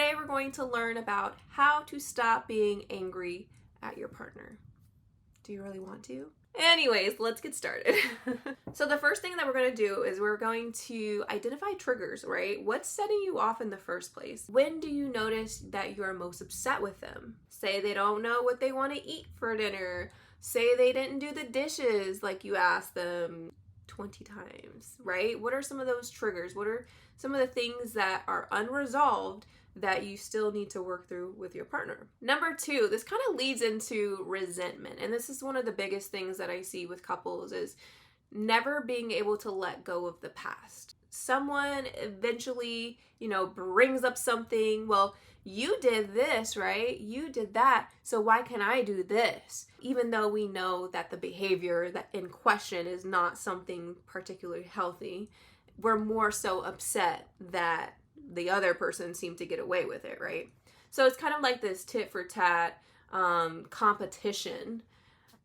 Today we're going to learn about how to stop being angry at your partner. Do you really want to? Anyways, let's get started. So the first thing that we're going to do is we're going to identify triggers, right? What's setting you off in the first place? When do you notice that you're most upset with them? Say they don't know what they want to eat for dinner. Say they didn't do the dishes like you asked them 20 times, right? What are some of those triggers? What are some of the things that are unresolved that you still need to work through with your partner? Number two, this kind of leads into resentment. And this is one of the biggest things that I see with couples is never being able to let go of the past. Someone eventually, brings up something. Well, you did this, right? You did that. So why can I do this? Even though we know that the behavior that in question is not something particularly healthy, we're more so upset that the other person seemed to get away with it, right? So it's kind of like this tit for tat competition,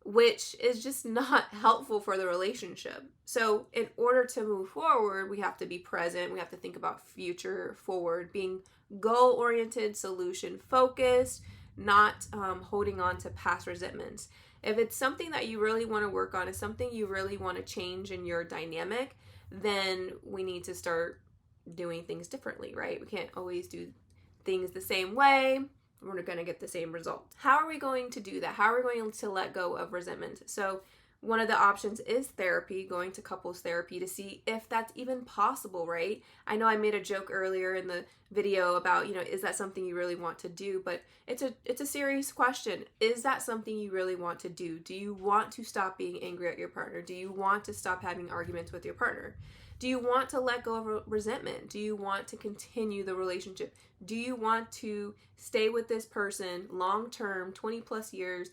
which is just not helpful for the relationship. So in order to move forward, we have to be present. We have to think about future forward, being goal-oriented, solution-focused, not holding on to past resentments. If it's something that you really want to work on, it's something you really want to change in your dynamic, then we need to start doing things differently, right? We can't always do things the same way. We're not going to get the same result. How are we going to do that? How are we going to let go of resentment? So one of the options is therapy, going to couples therapy to see if that's even possible, right? I know I made a joke earlier in the video about, is that something you really want to do? But it's a serious question. Is that something you really want to do? Do you want to stop being angry at your partner? Do you want to stop having arguments with your partner? Do you want to let go of resentment? Do you want to continue the relationship? Do you want to stay with this person long-term, 20 plus years?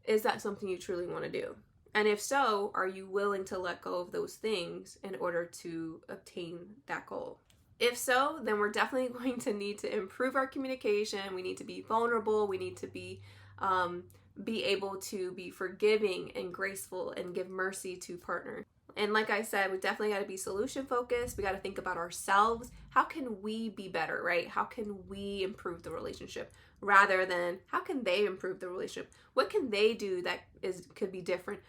Is that something you truly want to do? And if so, are you willing to let go of those things in order to obtain that goal? If so, then we're definitely going to need to improve our communication. We need to be vulnerable. We need to be able to be forgiving and graceful and give mercy to partner. And like I said, we definitely got to be solution focused. We got to think about ourselves. How can we be better, right? How can we improve the relationship rather than how can they improve the relationship? What can they do that could be different?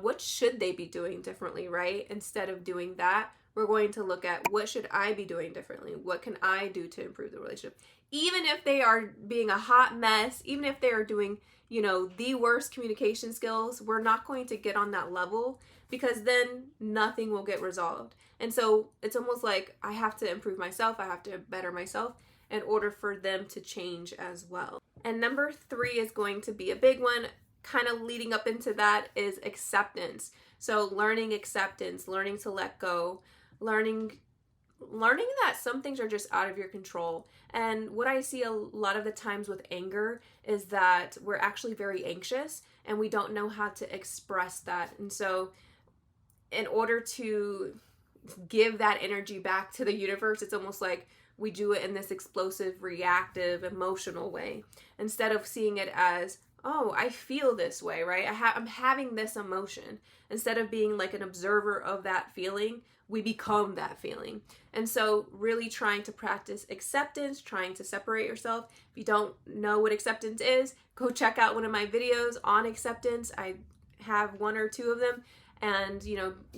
What should they be doing differently, right? Instead of doing that, we're going to look at what should I be doing differently? What can I do to improve the relationship? Even if they are being a hot mess, even if they are doing, the worst communication skills, we're not going to get on that level because then nothing will get resolved. And so it's almost like I have to improve myself. I have to better myself in order for them to change as well. And number three is going to be a big one, kind of leading up into that is acceptance. So learning acceptance, learning to let go, learning that some things are just out of your control. And what I see a lot of the times with anger is that we're actually very anxious and we don't know how to express that. And so in order to give that energy back to the universe, it's almost like we do it in this explosive, reactive, emotional way instead of seeing it as, oh, I feel this way, right? I'm having this emotion. Instead of being like an observer of that feeling, we become that feeling. And so really trying to practice acceptance, trying to separate yourself. If you don't know what acceptance is, go check out one of my videos on acceptance. I have one or two of them and,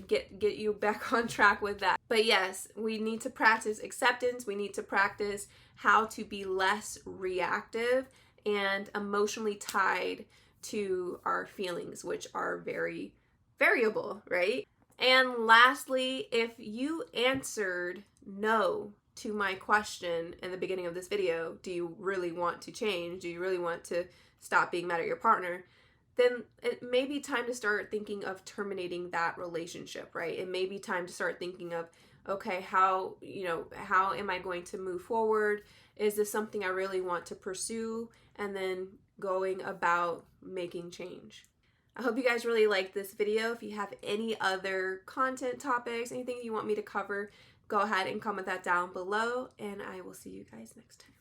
get you back on track with that. But yes, we need to practice acceptance. We need to practice how to be less reactive and emotionally tied to our feelings, which are very variable, right? And lastly, if you answered no to my question in the beginning of this video, do you really want to change? Do you really want to stop being mad at your partner? Then it may be time to start thinking of terminating that relationship, right? It may be time to start thinking of, okay, how am I going to move forward? Is this something I really want to pursue? And then going about making change. I hope you guys really liked this video. If you have any other content topics, anything you want me to cover, go ahead and comment that down below, and I will see you guys next time.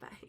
Bye.